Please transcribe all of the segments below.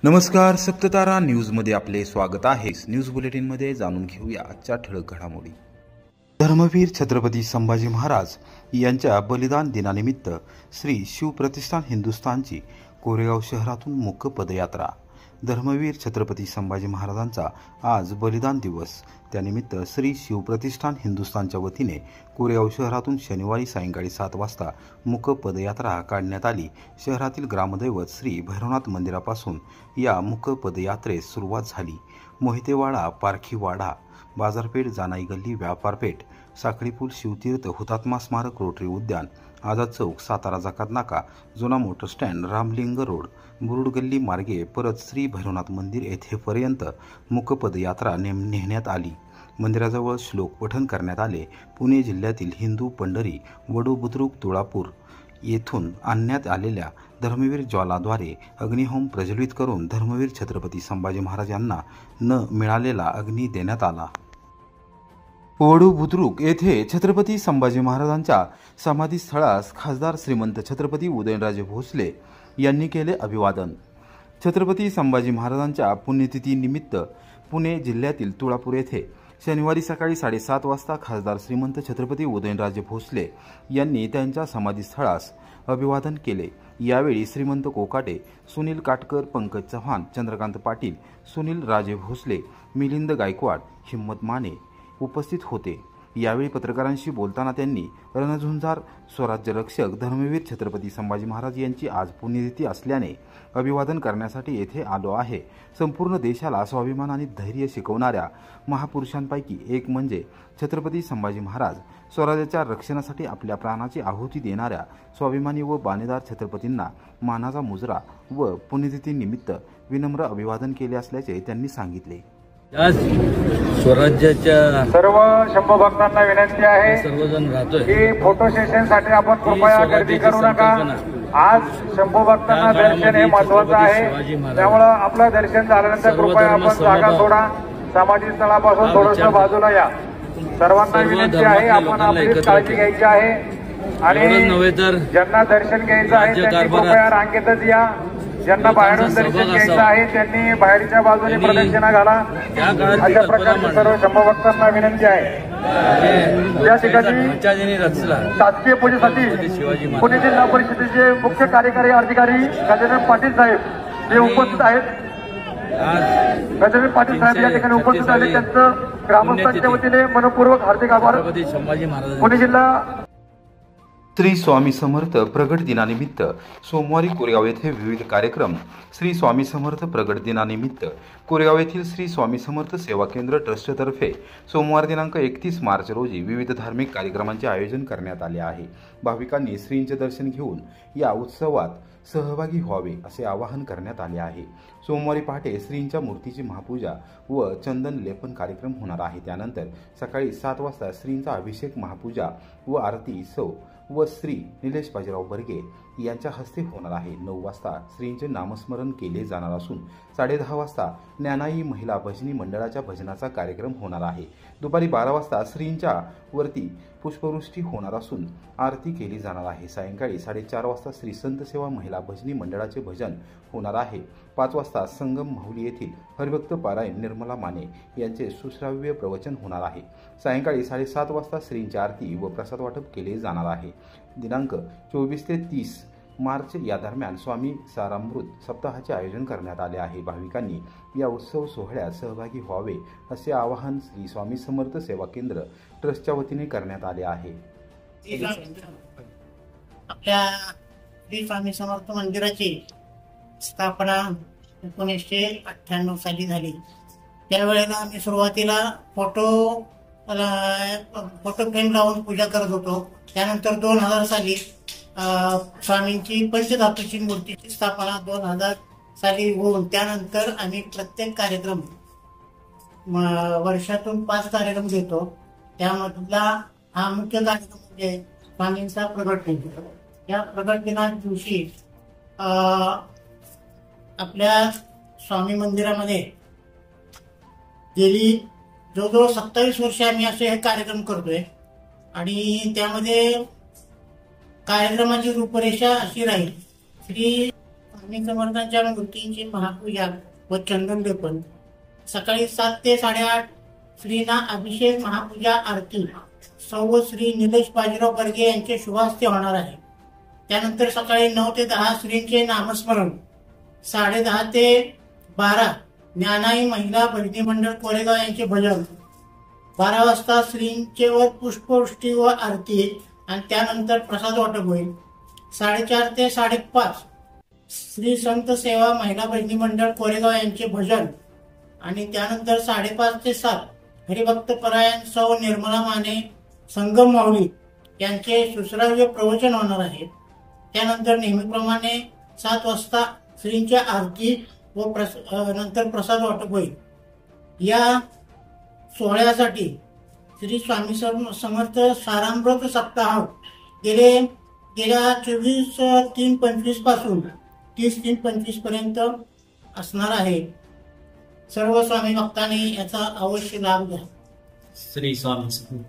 नमस्कार, सप्ततारा न्यूजमध्ये आपले स्वागत आहे। न्यूज बुलेटिनमध्ये जाणून घेऊया आजच्या ठळक घडामोडी। धर्मवीर छत्रपती संभाजी महाराज यांच्या बलिदान दिनानिमित्त श्री शिवप्रतिष्ठान हिंदुस्थानची कोरेगाव शहरातून मुक पदयात्रा। धर्मवीर छत्रपती संभाजी महाराजांचा आज बलिदान दिवस, त्यानिमित्त श्री शिवप्रतिष्ठान हिंदुस्थानच्या वतीने कोरेगाव शहरातून शनिवारी सायंकाळी 7 वाजता मुक पदयात्रा काढण्यात आली। शहरातील ग्रामदैवत श्री भैरवनाथ मंदिरापासून या मुक पदयात्रेस सुरुवात झाली। मोहितेवाडा, पारखीवाडा, बाजारपेठ, जानाई गल्ली, व्यापारपेठ, साखळी पूल, शिवतीर्थ, हुतात्मा स्मारक, रोटरी उद्यान, आझाद चौक, सातारा जकात नाका, जुना motor stand, Ramling road, Murud गल्ली मार्गे परत श्री भैरवनाथ मंदिर येथेपर्यंत मुक पदयात्रा नेण्यात आली। मंदिराजवळ श्लोक पठण करण्यात आले। पुणे जिल्ह्यातील हिंदू पंढरी, वडू, बुद्रुक, तुळापूर येथून आणण्यात आलेल्या धर्मवीर ज्वालाद्वारे अग्निहोम प्रज्वलित करून धर्मवीर छत्रपती संभाजी महाराज यांना न मिळालेला अग्नी देण्यात आला। वडू बुद्रुक येथे छत्रपती संभाजी महाराजांच्या समाधीस्थळास खासदार श्रीमंत छत्रपती उदयनराजे भोसले यांनी केले अभिवादन। छत्रपती संभाजी महाराजांच्या पुण्यतिथीनिमित्त पुणे जिल्ह्यातील तुळापूर येथे शनिवारी सकाळी 7:30 वाजता खासदार श्रीमंत छत्रपती उदयनराजे भोसले यांनी त्यांच्या समाधीस्थळास अभिवादन केले। यावेळी श्रीमंत कोकाटे, सुनील काटकर, पंकज चव्हाण, चंद्रकांत पाटील, सुनील राजे भोसले, मिलिंद गायकवाड, हिम्मत माने उपस्थित होते। यावेळी पत्रकारांशी बोलताना त्यांनी रणझुंजार स्वराज्य रक्षक धर्मवीर छत्रपती संभाजी महाराज यांची आज पुण्यतिथी असल्याने अभिवादन करण्यासाठी येथे आलो आहे। संपूर्ण देशाला स्वाभिमान आणि धैर्य शिकवणाऱ्या महापुरुषांपैकी एक म्हणजे छत्रपती संभाजी महाराज। स्वराज्याच्या रक्षणासाठी आपल्या प्राणाची आहुती देणाऱ्या स्वाभिमानी व बाणेदार छत्रपतींना मानाचा मुजरा व पुण्यतिथीनिमित्त विनम्र अभिवादन केले असल्याचे त्यांनी सांगितले। आज स्वराज्याच्या सर्व शंभू भक्तांना विनंती आहे सर्वजण राहतोय की फोटो सेशन साठी आपण कृपया गर्दी करू नका। आज शंभू भक्तांना दर्शन हे महत्त्वाचं आहे, त्यामुळे आपलं दर्शन झाल्यानंतर कृपया आपण जागा सोडा, समाधी स्थळापासून थोडंसं बाजूला या। सर्वांना विनंती आहे, आपण आपली काळजी घ्यायची आहे आणि ज्यांना दर्शन घ्यायचं आहे त्यांनी कृपया रांगेतच या। ज्यांना बाहेरून दर्शन घ्यायचं आहे त्यांनी बाहेरच्या बाजूने प्रदक्षिणा घाला। अशा प्रकारचे सर्व शंभू भक्तांना विनंती आहे। या ठिकाणी शासकीय पूजेसाठी पुणे जिल्हा परिषदेचे मुख्य कार्यकारी अधिकारी गजानन पाटील साहेब हे उपस्थित आहेत। गजानन पाटील साहेब या ठिकाणी उपस्थित आहेत, त्यांचं ग्रामस्थांच्या वतीने मनपूर्वक हार्दिक आभार। पुणे जिल्हा श्री स्वामी समर्थ प्रगट दिनानिमित्त सोमवारी कोरेगाव येथे विविध कार्यक्रम। श्री स्वामी समर्थ प्रगट दिनानिमित्त कोरेगाव येथील श्री स्वामी समर्थ सेवा केंद्र ट्रस्टतर्फे सोमवार दिनांक 31 मार्च रोजी विविध धार्मिक कार्यक्रमांचे आयोजन करण्यात आले आहे। भाविकांनी श्रींचे दर्शन घेऊन या उत्सवात सहभागी व्हावे असे आवाहन करण्यात आले आहे। सोमवारी पहाटे श्रींच्या मूर्तीची महापूजा व चंदन लेपन कार्यक्रम होणार आहे। त्यानंतर सकाळी 7 वाजता श्रींचा अभिषेक, महापूजा व आरती सौ व श्री निलेश बाजीराव बर्गे यांच्या हस्ते होणार आहे। 9 वाजता श्रींचे नामस्मरण केले जाणार असून 10:30 वाजता ज्ञानाई महिला भजनी मंडळाच्या भजनाचा कार्यक्रम होणार आहे। दुपारी 12 वाजता श्रींच्या वरती पुष्पवृष्टी होणार असून आरती केली जाणार आहे। सायंकाळी 4:30 वाजता श्री संत सेवा महिला भजनी मंडळाचे भजन होणार आहे। 5 वाजता संगम माहुली येथील हरिभक्त पारायण निर्मला माने यांचे सुश्राव्य प्रवचन होणार आहे। सायंकाळी 7:30 वाजता श्रींची आरती व प्रसाद वाटप केले जाणार आहे। दिनांक 24 ते 30 मार्च या दरम्यान स्वामी सारामृत सप्ताहाचे आयोजन करण्यात आले आहे। भाविकांनी या उत्सव सोहळ्यात सहभागी व्हावे असे आवाहन श्री स्वामी समर्थ सेवा केंद्र ट्रस्टच्या वतीने करण्यात आले आहे। आपल्या श्री स्वामी समर्थ मंदिराची स्थापना 1998 साली झाली। त्यावेळेला आम्ही सुरुवातीला फोटो फ्रेम लावून पूजा करत होतो। त्यानंतर 2000 साली स्वामींची पंचधातूची मूर्तीची स्थापना 2000 साली होऊन त्यानंतर आम्ही प्रत्येक कार्यक्रम वर्षातून 5 कार्यक्रम घेतो। त्यामधला हा मुख्य कार्यक्रम म्हणजे स्वामींचा प्रगट दिन। या प्रगट दिना दिवशी आपल्या स्वामी मंदिरामध्ये गेली जवळजवळ 27 वर्ष आम्ही असे हे कार्यक्रम करतोय आणि त्यामध्ये कार्यक्रमाची रूपरेषा अशी राहील। श्री स्वामी समर्थांच्या मूर्तींची महापूजा व चंदनलेपन सकाळी 7 ते 8:30 श्रीना अभिषेक महापूजा आरती सौ श्री निलेश बाजीराव बर्गे यांचे शुभहस्ते होणार आहे। त्यानंतर सकाळी 9 ते 10 श्रींचे नामस्मरण, 10:30 ते 12 ज्ञानाई महिला भजनी मंडळ कोरेगाव यांचे भजन, 12 वाजता श्रींचे व पुष्पवृष्टी व आरती आणि त्यानंतर प्रसाद वाटप होईल। 4:30 ते 5:30 श्री संत सेवा महिला भजनी मंडळ कोरेगाव यांचे भजन आणि त्यानंतर 5:30 ते 7 हरिभक्त परायण सौ निर्मला माने संगम माऊली यांचे सुश्राव्य प्रवचन होणार आहे। त्यानंतर नेहमीप्रमाणे 7 वाजता श्रींची आरती व नंतर प्रसाद वाटप होईल। या सोहळ्यासाठी श्री स्वामी समर्थ सारामृत सप्ताह गेल्या 24/3/25 पासून 30/3/25 पर्यंत असणार आहे। सर्व स्वामी भक्तांनी याचा अवश्य लाभ घ्या। श्री स्वामी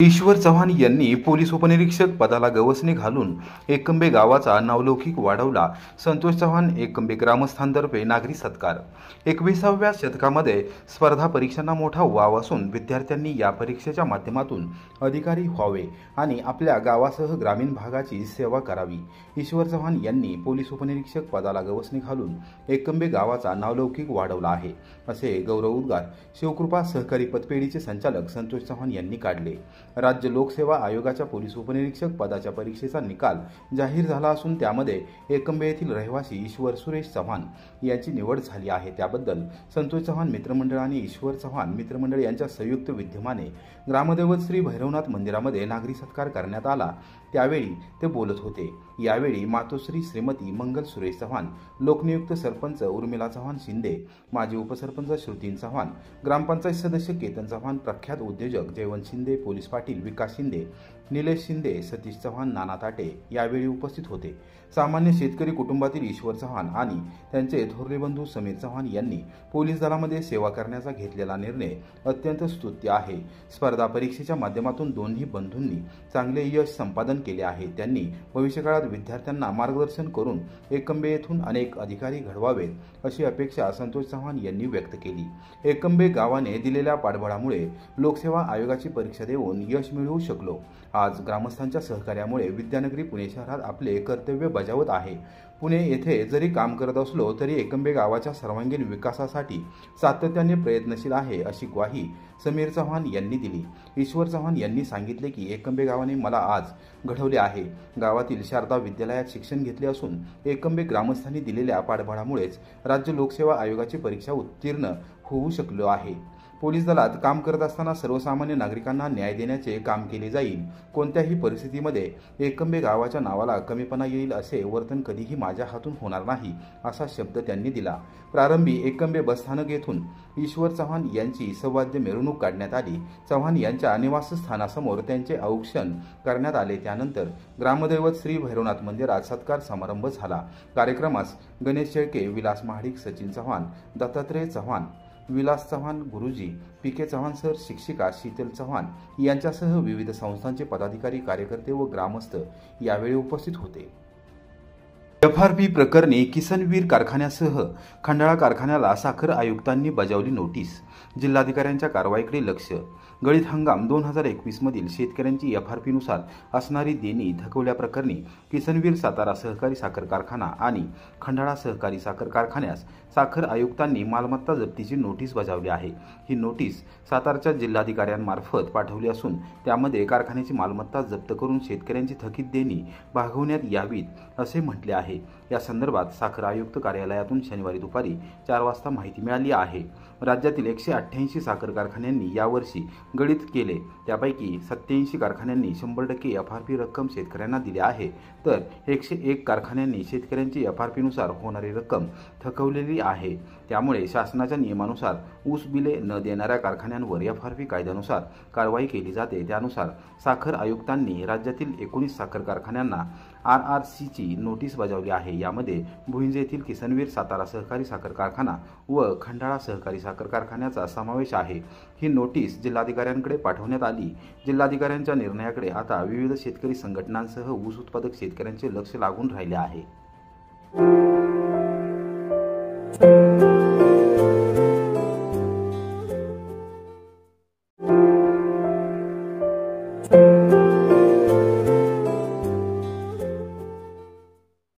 ईश्वर चव्हाण यांनी पोलीस उपनिरीक्षक पदाला गवसणी घालून एकंबे गावाचा नावलौकिक वाढवला। संतोष चव्हाण एकंबे ग्रामस्थांतर्फे नागरी सत्कार। 21व्या शतकामध्ये स्पर्धा परीक्षांना मोठा वाव असून विद्यार्थ्यांनी या परीक्षेच्या माध्यमातून अधिकारी व्हावे आणि आपल्या गावासह ग्रामीण भागाची सेवा करावी। ईश्वर चव्हाण यांनी पोलीस उपनिरीक्षक पदाला गवसणी घालून एकंबे गावाचा नावलौकिक वाढवला आहे, असे गौरवोद्गार शिवकृपा सहकारी पतपेढीचे संचालक संतोष चव्हाण यांनी काढले। राज्य लोकसेवा आयोगाच्या पोलीस उपनिरीक्षक पदाच्या परीक्षेचा निकाल जाहीर झाला असून त्यामध्ये एकंबे येथील रहिवासी ईश्वर सुरेश चव्हाण यांची निवड झाली आहे। त्याबद्दल संतोष चव्हाण मित्रमंडळ आणि ईश्वर चव्हाण मित्रमंडळ यांच्या संयुक्त विद्यमाने ग्रामदैवत श्री भैरवनाथ मंदिरामध्ये नागरी सत्कार करण्यात आला। त्यावेळी ते बोलत होते। यावेळी मातोश्री श्रीमती मंगल सुरेश चव्हाण, लोकनियुक्त सरपंच उर्मिला चव्हाण शिंदे, माजी उपसरपंच श्रुतीन चव्हाण, ग्रामपंचायत सदस्य केतन चव्हाण, प्रख्यात उद्योजक जयवंत शिंदे, पोलीस पाटील विकास शिंदे, निलेश शिंदे, सतीश चव्हाण, नाना ताटे यावेळी उपस्थित होते। सामान्य शेतकरी कुटुंबातील ईश्वर चव्हाण आणि त्यांचे थोरले बंधू समीर चव्हाण यांनी पोलीस दलामध्ये सेवा करण्याचा घेतलेला निर्णय अत्यंत स्तुत्य आहे। स्पर्धा परीक्षेच्या माध्यमातून दोन्ही बंधूंनी चांगले यश संपादन केले आहे। त्यांनी भविष्यकाळात विद्यार्थ्यांना मार्गदर्शन करून एकंबे येथून अनेक अधिकारी घडवावेत अशी अपेक्षा संतोष चव्हाण यांनी व्यक्त केली। एकंबे गावाने दिलेल्या पाठबळामुळे लोकसेवा आयोगाची परीक्षा देऊन यश मिळवू शकलो। आज ग्रामस्थांच्या सहकार्यामुळे विद्यानगरी पुणे शहरात आपले कर्तव्य बजावत आहे। पुणे येथे जरी काम करत असलो तरी एकंबे गावाच्या सर्वांगीण विकासासाठी सातत्याने प्रयत्नशील आहे, अशी ग्वाही समीर चव्हाण यांनी दिली। ईश्वर चव्हाण यांनी सांगितले की एकंबे गावाने मला आज घडवले आहे। गावातील शारदा विद्यालयात शिक्षण घेतले असून एकंबे ग्रामस्थांनी दिलेल्या पाठबळामुळेच राज्य लोकसेवा आयोगाची परीक्षा उत्तीर्ण होऊ शकलो आहे। पोलीस दलात काम करत असताना सर्वसामान्य नागरिकांना न्याय देण्याचे काम केले जाईल। कोणत्याही परिस्थितीमध्ये एकंबे गावाच्या नावाला कमीपणा येईल असे वर्तन कधीही माझ्या हातून होणार नाही, असा शब्द त्यांनी दिला। प्रारंभी एकंबे बसस्थानक येथून ईश्वर चव्हाण यांची सवाद्य मिरवणूक काढण्यात आली। चव्हाण यांच्या निवासस्थानासमोर त्यांचे औक्षण करण्यात आले। त्यानंतर ग्रामदैवत श्री भैरवनाथ मंदिरात सत्कार समारंभ झाला। कार्यक्रमास गणेश शेळके, विलास महाडिक, सचिन चव्हाण, दत्तात्रय चव्हाण, विलास चव्हाण गुरुजी, पीके चव्हाण सर, शिक्षिका शीतल चव्हाण यांच्यासह विविध संस्थांचे पदाधिकारी, कार्यकर्ते व ग्रामस्थ यावेळी उपस्थित होते। FRP प्रकरणी किसनवीर कारखान्यासह खंडाळा कारखान्याला साखर आयुक्तांनी बजावली नोटीस। जिल्हाधिकाऱ्यांच्या कारवाईकडे लक्ष। गळीत हंगाम 2021 मधील शेतकऱ्यांची FRP नुसार असणारी देणी थकवल्याप्रकरणी किसनवीर सातारा सहकारी साखर कारखाना आणि खंडाळा सहकारी साखर कारखान्यास साखर आयुक्तांनी मालमत्ता जप्तीची नोटीस बजावली आहे। ही नोटीस सातारच्या जिल्हाधिकाऱ्यांमार्फत पाठवली असून त्यामध्ये कारखान्याची मालमत्ता जप्त करून शेतकऱ्यांची थकीत देणी भागवण्यात यावीत असे म्हटले आहे। या संदर्भात साखर आयुक्त कार्यालयातून शनिवारी दुपारी 4 वाजता माहिती मिळाली आहे। राज्यातील 188 साखर कारखान्यांनी यावर्षी गळीत केले, त्यापैकी 87 कारखान्यांनी 100% FRP रक्कम शेतकऱ्यांना दिली आहे, तर 101 कारखान्यांनी शेतकऱ्यांची FRP नुसार होणारी रक्कम थकवलेली आहे। त्यामुळे शासनाच्या नियमानुसार ऊस बिले न देणाऱ्या कारखान्यांवर FRP कायद्यानुसार कारवाई केली जाते। त्यानुसार साखर आयुक्तांनी राज्यातील 19 साखर कारखान्यांना RRCची नोटीस बजावली आहे। यामध्ये भुईंज येथील किसनवीर सातारा सहकारी साखर कारखाना व खंडाळा सहकारी साखर कारखान्याचा समावेश आहे। ही नोटीस जिल्हाधिकाऱ्यांकडे पाठवण्यात आली। जिल्हाधिकाऱ्यांच्या निर्णयाकडे आता विविध शेतकरी संघटनांसह ऊस उत्पादक शेतकऱ्यांचे लक्ष लागून राहिले आहे। you.